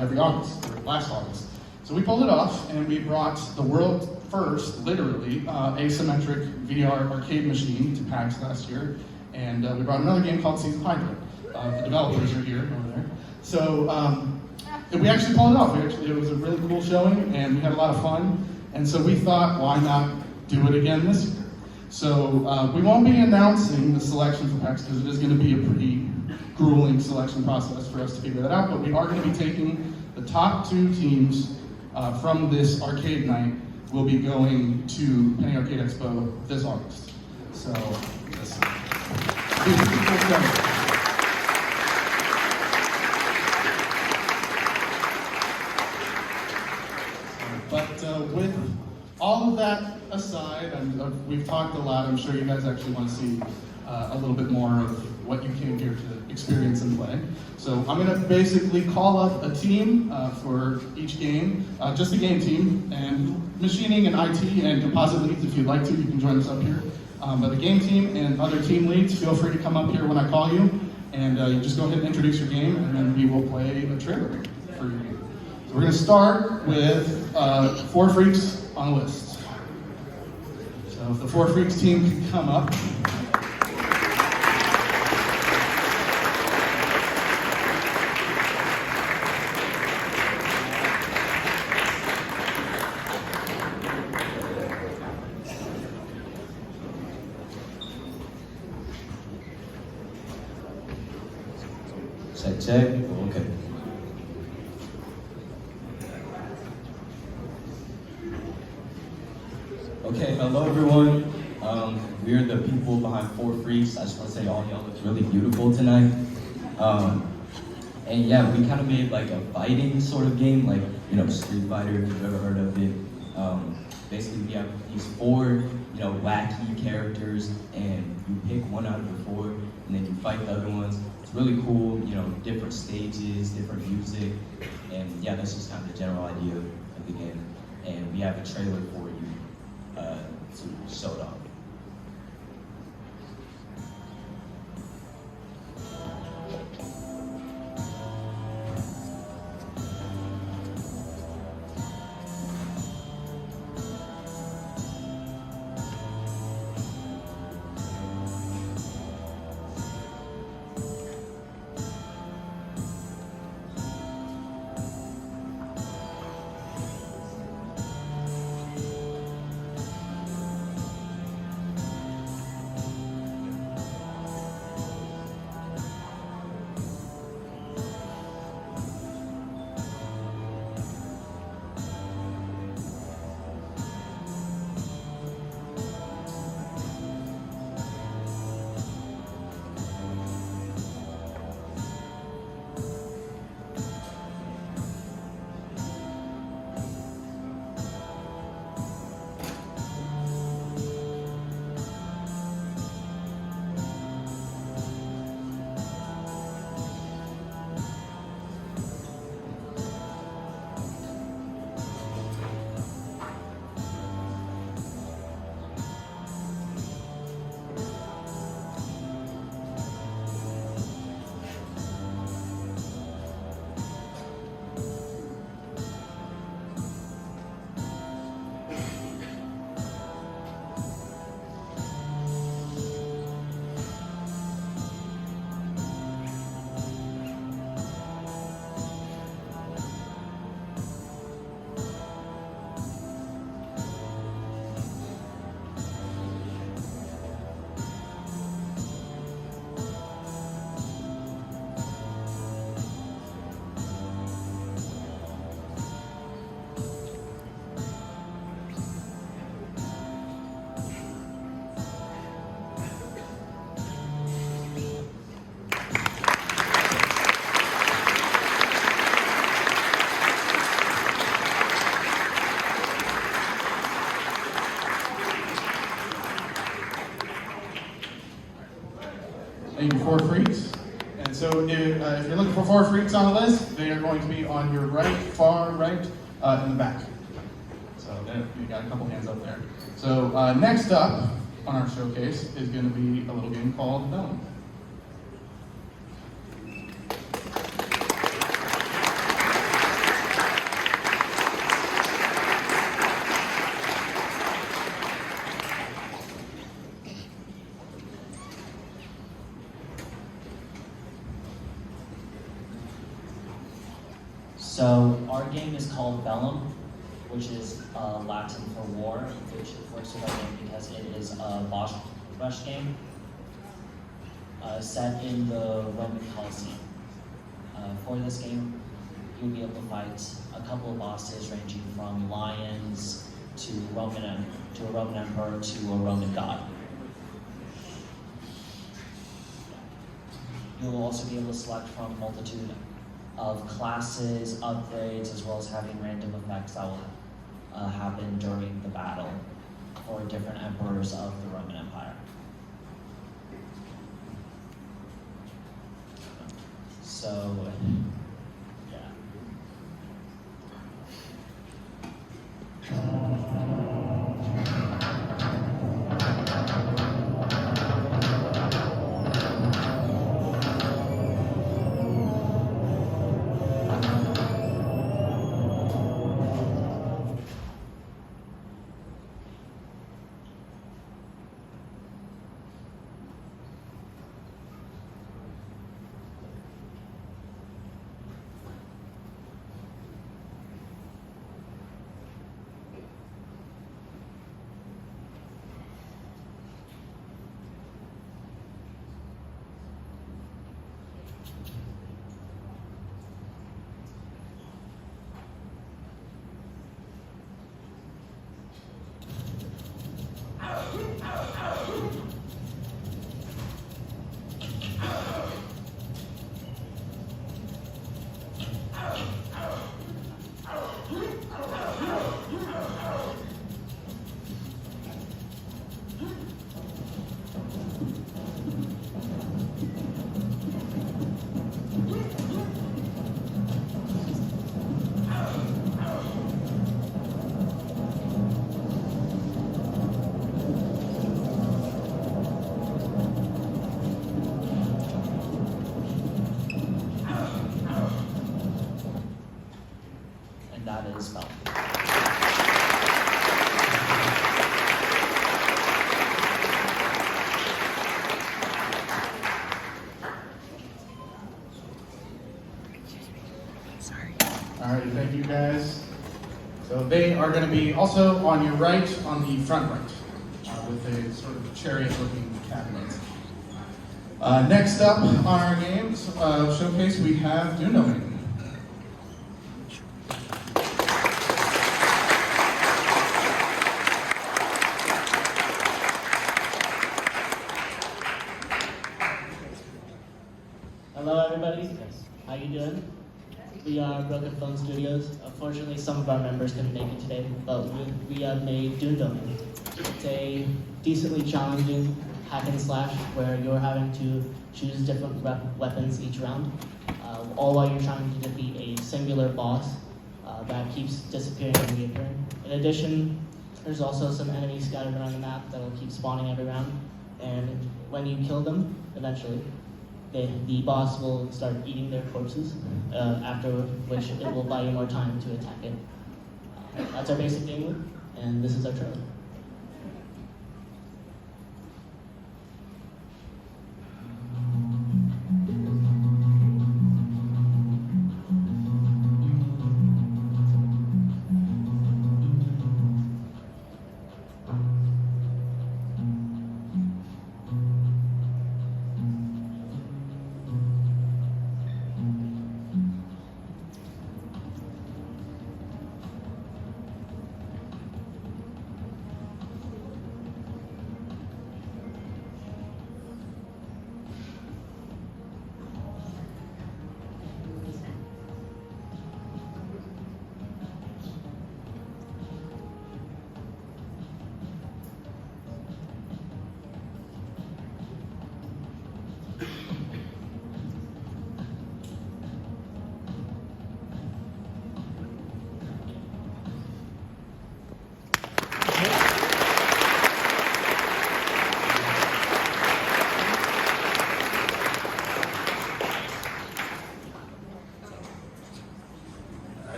every August, or last August. So we pulled it off, and we brought the world's first, literally, asymmetric VR arcade machine to PAX last year. And we brought another game called Season Hydra. The developers are here, over there. So we actually pulled it off. It was a really cool showing, and we had a lot of fun. And so we thought, why not do it again this year? So we won't be announcing the selection for PAX because it is going to be a pretty grueling selection process for us to figure that out. But we are going to be taking the top 2 teams from this arcade night. Will be going to Penny Arcade Expo this August. So, this But with all of that aside, and we've talked a lot. I'm sure you guys actually want to see a little bit more of what you came here to experience and play. So I'm going to basically call up a team for each game, just the game team, and machining and IT and composite leads, if you'd like to, you can join us up here. But the game team and other team leads, feel free to come up here when I call you, and you just go ahead and introduce your game, and then we will play a trailer for your game. So we're going to start with 4 Freaks on a list. So if the 4 Freaks team can come up. Check. Okay. Okay, hello everyone. We're the people behind 4 Freaks. I just want to say all y'all look really beautiful tonight. And yeah, we kind of made like a fighting sort of game, like, you know, Street Fighter, if you've ever heard of it. Basically, we have these 4, you know, wacky characters, and you pick one out of the 4, and then you fight the other ones. It's really cool, you know, different stages, different music, and yeah, that's just kind of the general idea of the game. And we have a trailer for you to show it off. Thank you, 4 Freaks. And so if you're looking for 4 Freaks on the list, they are going to be on your right, far right, in the back. So you got a couple hands up there. So next up on our showcase is going to be a little game called Vellum. So our game is called Bellum, which is Latin for war, which works with our game because it is a boss rush game set in the Roman Colosseum. For this game, you'll be able to fight a couple of bosses ranging from lions to a Roman emperor to a Roman god. You'll also be able to select from a multitude of classes, upgrades, as well as having random effects that will happen during the battle for different emperors of the Roman Empire. So, yeah. That is Bellum. Alrighty, thank you guys. So they are going to be also on your right, on the front right, with a sort of chariot-looking cabinet. Next up on our games showcase, we have Dune Domain. Hello everybody, how you doing? We are Broken Phone Studios. Unfortunately, some of our members couldn't make it today, but we have made Dune Domain. It's a decently challenging hack and slash where you're having to choose different weapons each round, all while you're trying to defeat a singular boss that keeps disappearing and reappearing. In addition, there's also some enemies scattered around the map that will keep spawning every round, and when you kill them, eventually, the boss will start eating their corpses, after which it will buy you more time to attack it. That's our basic game loop, and this is our trailer.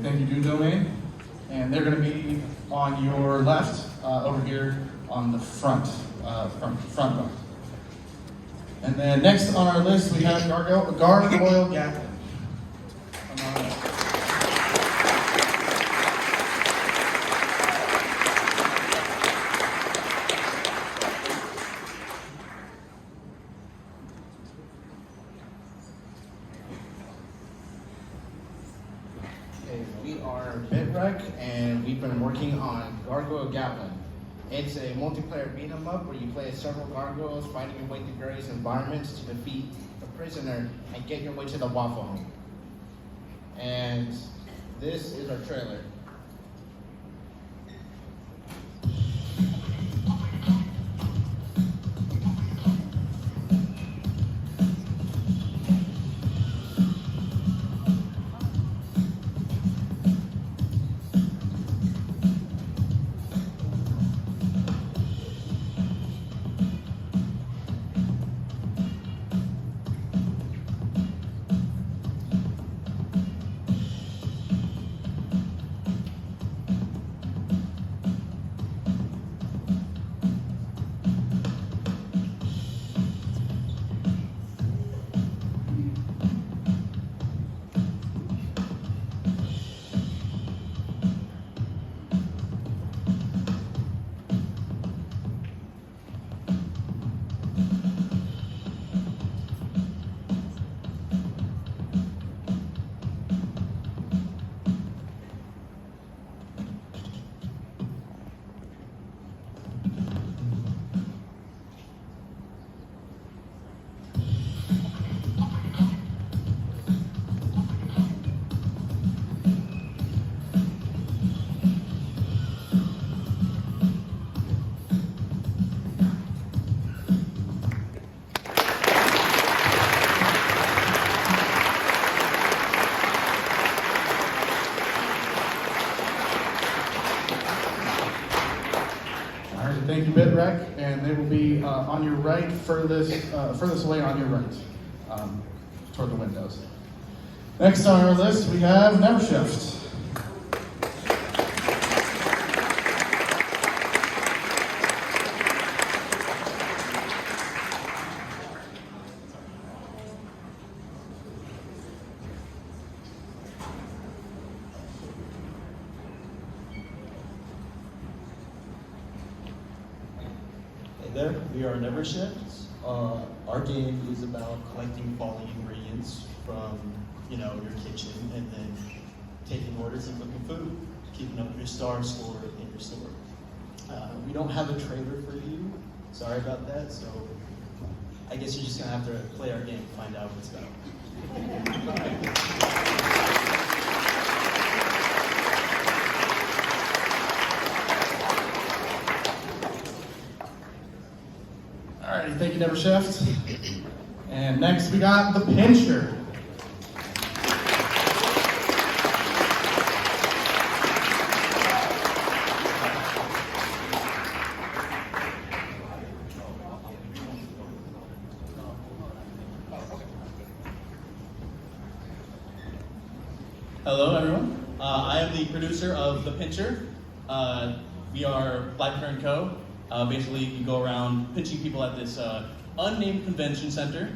Thank you, Dune Domain. And they're going to be on your left, over here on the front row. And then next on our list, we have Gargoyle Gatling. Come on up. We are BitRec, and we've been working on Gargoyle Gatlin. It's a multiplayer beat 'em up where you play as several gargoyles, fighting your way through various environments to defeat the prisoner and get your way to the Waffle Home. And this is our trailer. Thank you, BitRec, and they will be on your right, furthest away on your right, toward the windows. Next on our list, we have NeverShift. Hey there, we are NeverShift. Our game is about collecting quality ingredients from, your kitchen and then taking orders and cooking food, keeping up your star score in your store. We don't have a trailer for you. Sorry about that. So I guess you're just gonna have to play our game to find out what's about. Alrighty, thank you, NeverShift. And next we got the Pincher. Hello, everyone. I am the producer of The Pincher. We are Black Fern Co. Basically, you go around pitching people at this unnamed convention center,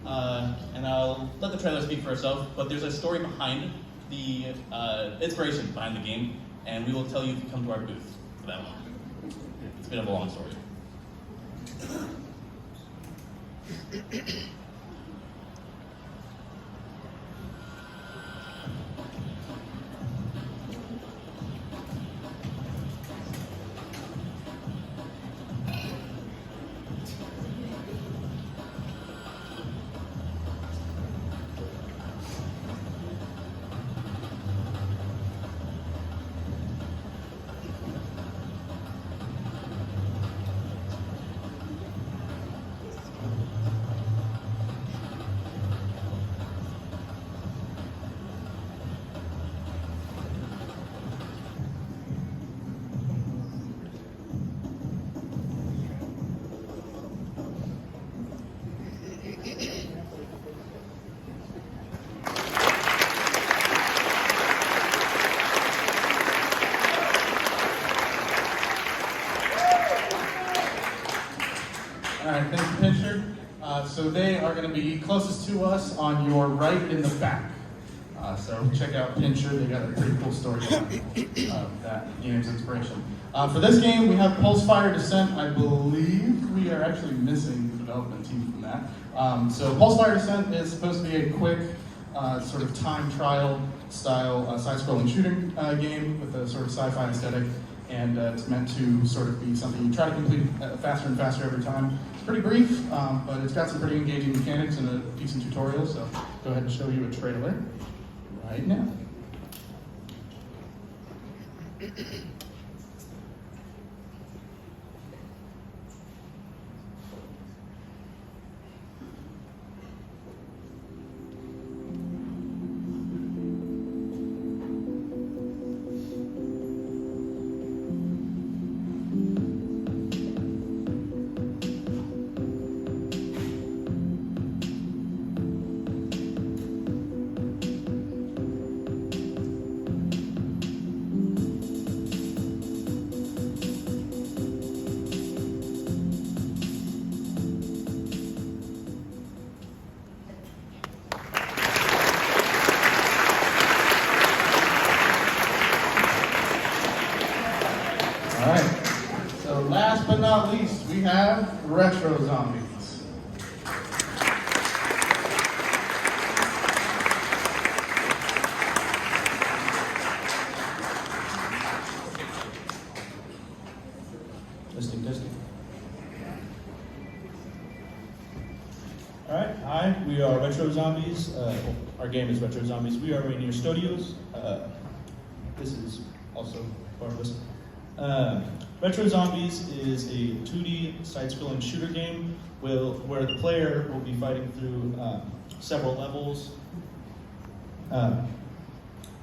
and I'll let the trailer speak for itself, but there's a story behind the inspiration behind the game, and we will tell you if you come to our booth for that one. It's a bit of a long story. All right, thanks, Pincher. So they are going to be closest to us on your right in the back. So check out Pincher. They got a pretty cool story behind that game's inspiration. For this game, we have Pulsefire Descent. I believe we are actually missing the development team from that. So Pulsefire Descent is supposed to be a quick sort of time trial style side-scrolling shooting game with a sort of sci-fi aesthetic, and it's meant to sort of be something you try to complete faster and faster every time. It's pretty brief, but it's got some pretty engaging mechanics and a decent tutorial, so go ahead and show you a trailer right now. All right, so last but not least, we have Retro Zombies. Testing. All right, hi, we are Retro Zombies. Our game is Retro Zombies. We are Rainier Studios. This is also part of us. Retro Zombies is a 2D side-scrolling shooter game where the player will be fighting through several levels.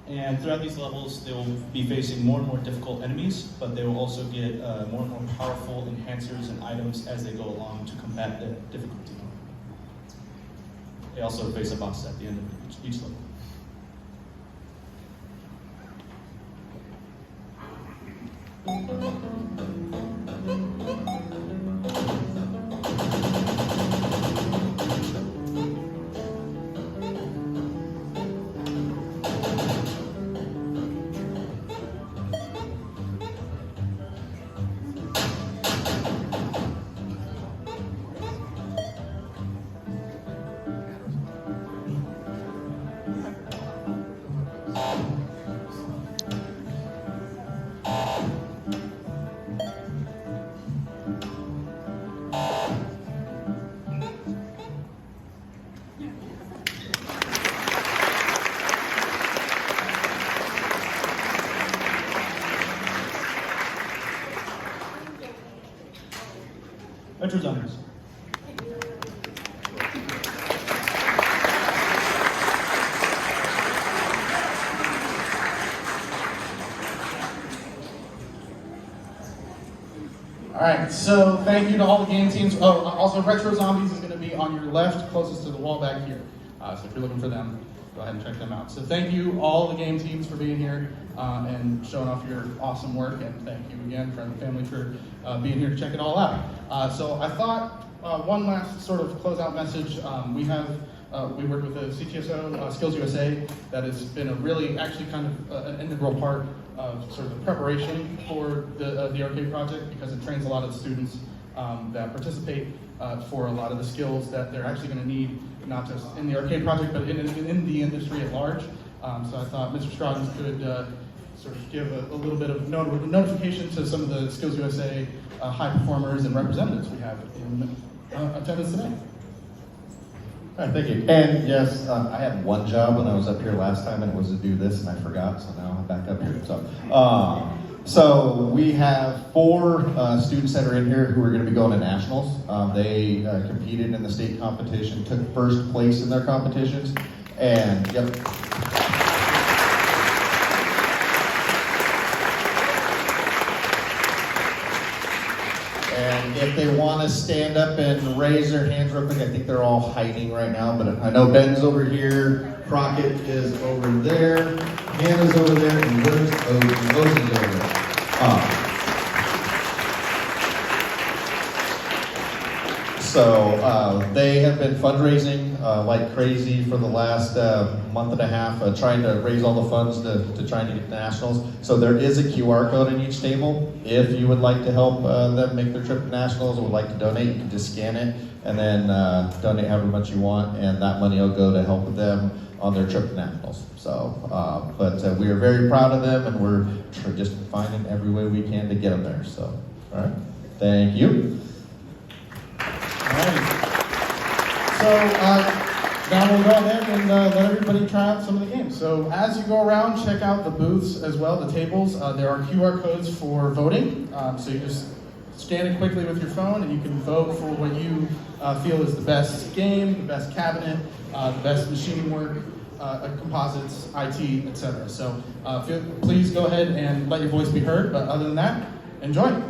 And throughout these levels, they will be facing more and more difficult enemies, but they will also get more and more powerful enhancers and items as they go along to combat the difficulty. They also face a boss at the end of each level. Retro Zombies. All right, so thank you to all the game teams. Oh, also Retro Zombies is going to be on your left, closest to the wall back here. So if you're looking for them, go ahead and check them out. So thank you all the game teams for being here and showing off your awesome work, and thank you again, friends and family, for being here to check it all out. So I thought one last sort of closeout message. We work with the CTSO, Skills USA, that has been a really, actually kind of an integral part of sort of the preparation for the arcade project, because it trains a lot of the students that participate for a lot of the skills that they're actually going to need, not just in the arcade project, but in the industry at large. So I thought Mr. Strawdens could sort of give a little bit of notification to some of the Skills USA high performers and representatives we have in attendance today. All right, thank you. And yes, I had one job when I was up here last time, and it was to do this, and I forgot, so now I'm back up here. So we have 4 students that are in here who are going to be going to nationals. They competed in the state competition, took first place in their competitions, and yep. And if they want to stand up and raise their hands real quick, I think they're all hiding right now, but I know Ben's over here, Crockett is over there, Hannah's over there, and where's Ocean's over there. So they have been fundraising like crazy for the last month and a half, trying to raise all the funds to try and get to nationals. So there is a QR code in each table. If you would like to help them make their trip to nationals or would like to donate, you can just scan it and then donate however much you want, and that money will go to help them on their trip to nationals. So, but we are very proud of them, and we're just finding every way we can to get them there. So, all right, thank you. Alright. So now we'll go ahead and let everybody try out some of the games. So as you go around, check out the booths as well, the tables. There are QR codes for voting. So you just scan it quickly with your phone, and you can vote for what you feel is the best game, the best cabinet, the best machining work, composites, IT, etc. So please go ahead and let your voice be heard. But other than that, enjoy.